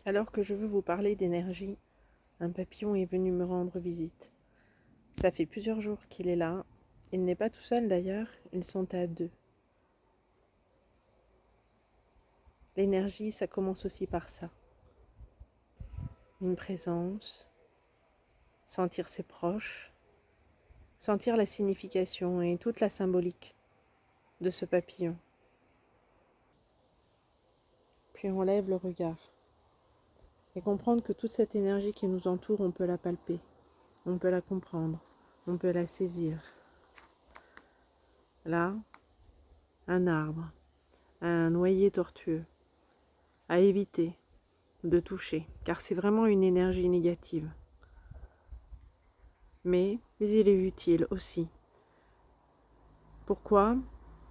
Alors que je veux vous parler d'énergie, un papillon est venu me rendre visite. Ça fait plusieurs jours qu'il est là. Il n'est pas tout seul d'ailleurs, ils sont à deux. L'énergie, ça commence aussi par ça. Une présence, sentir ses proches, sentir la signification et toute la symbolique de ce papillon. Puis on lève le regard et comprendre que toute cette énergie qui nous entoure, on peut la palper, on peut la comprendre, on peut la saisir. Là, un arbre, un noyer tortueux, à éviter de toucher, car c'est vraiment une énergie négative. Mais il est utile aussi. Pourquoi ?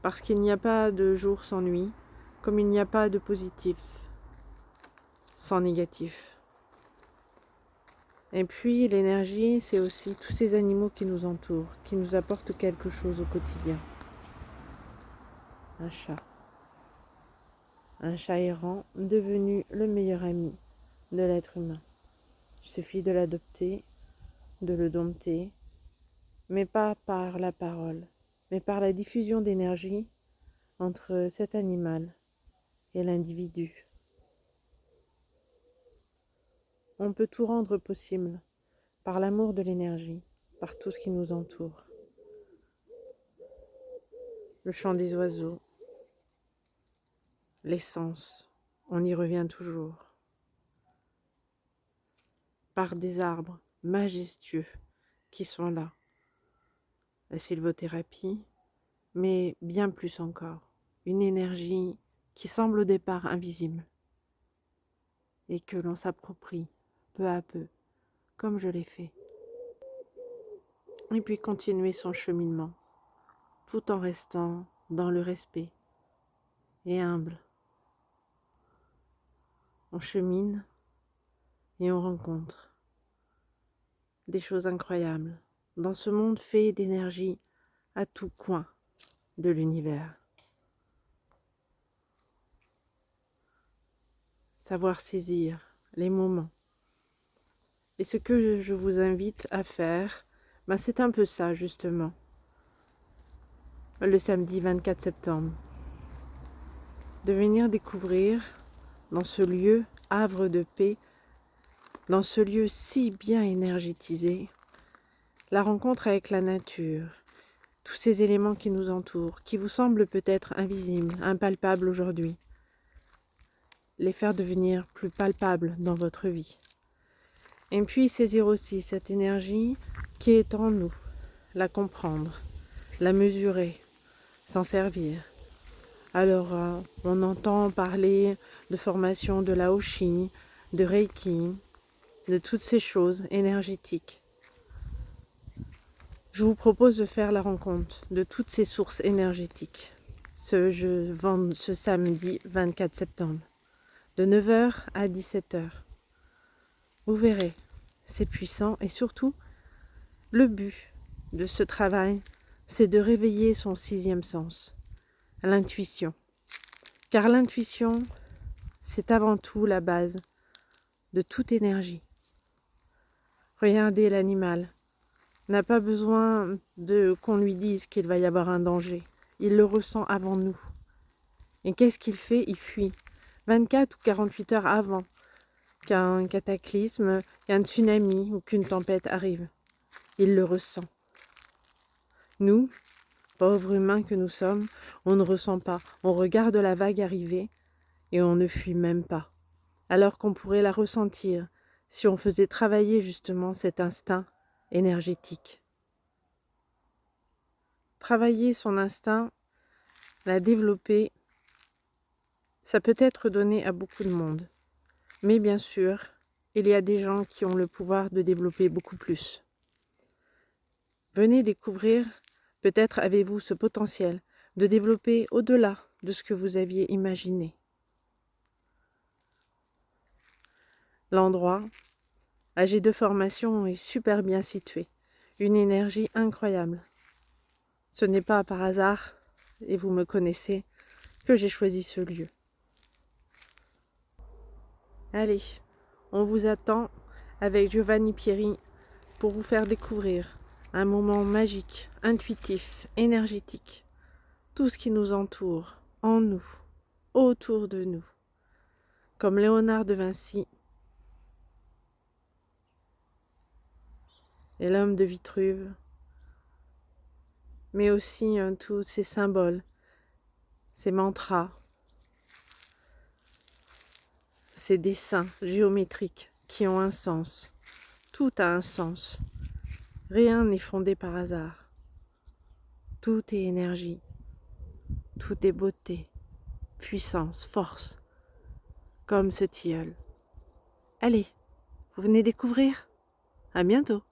Parce qu'il n'y a pas de jour sans nuit, comme il n'y a pas de positif sans négatif. Et puis l'énergie, c'est aussi tous ces animaux qui nous entourent, qui nous apportent quelque chose au quotidien. Un chat errant devenu le meilleur ami de l'être humain. Il suffit de l'adopter, de le dompter, mais pas par la parole, mais par la diffusion d'énergie entre cet animal et l'individu. On peut tout rendre possible par l'amour de l'énergie, par tout ce qui nous entoure. Le chant des oiseaux, l'essence, on y revient toujours. Par des arbres majestueux qui sont là. La sylvothérapie, mais bien plus encore. Une énergie qui semble au départ invisible et que l'on s'approprie peu à peu, comme je l'ai fait. Et puis continuer son cheminement, tout en restant dans le respect et humble. On chemine et on rencontre des choses incroyables dans ce monde fait d'énergie à tout coin de l'univers. Savoir saisir les moments. Et ce que je vous invite à faire, c'est un peu ça justement. Le samedi 24 septembre. De venir découvrir dans ce lieu, havre de paix, dans ce lieu si bien énergétisé, la rencontre avec la nature, tous ces éléments qui nous entourent, qui vous semblent peut-être invisibles, impalpables aujourd'hui, les faire devenir plus palpables dans votre vie. Et puis saisir aussi cette énergie qui est en nous, la comprendre, la mesurer, s'en servir. Alors, on entend parler de formation de Laoshi, de Reiki, de toutes ces choses énergétiques. Je vous propose de faire la rencontre de toutes ces sources énergétiques ce samedi 24 septembre, de 9h à 17h. Vous verrez, c'est puissant et surtout, le but de ce travail, c'est de réveiller son sixième sens, l'intuition. Car l'intuition, c'est avant tout la base de toute énergie. Regardez l'animal, n'a pas besoin qu'on lui dise qu'il va y avoir un danger. Il le ressent avant nous. Et qu'est-ce qu'il fait ? Il fuit. 24 ou 48 heures avant qu'un cataclysme, qu'un tsunami ou qu'une tempête arrive. Il le ressent. Nous, pauvres humains que nous sommes, on ne ressent pas. On regarde la vague arriver et on ne fuit même pas. Alors qu'on pourrait la ressentir si on faisait travailler justement cet instinct énergétique. Travailler son instinct, la développer, ça peut être donné à beaucoup de monde. Mais bien sûr, il y a des gens qui ont le pouvoir de développer beaucoup plus. Venez découvrir, peut-être avez-vous ce potentiel de développer au-delà de ce que vous aviez imaginé. L'endroit, AG2 Formation, est super bien situé. Une énergie incroyable. Ce n'est pas par hasard, et vous me connaissez, que j'ai choisi ce lieu. Allez, On vous attend avec Giovanni Pieri pour vous faire découvrir un moment magique, intuitif, énergétique. Tout ce qui nous entoure, en nous, autour de nous. Comme Léonard de Vinci et l'homme de Vitruve, mais aussi tous ces symboles, ces mantras, ces dessins géométriques qui ont un sens. Tout a un sens. Rien n'est fondé par hasard. Tout est énergie. Tout est beauté, puissance, force, comme ce tilleul. Allez, vous venez découvrir. À bientôt.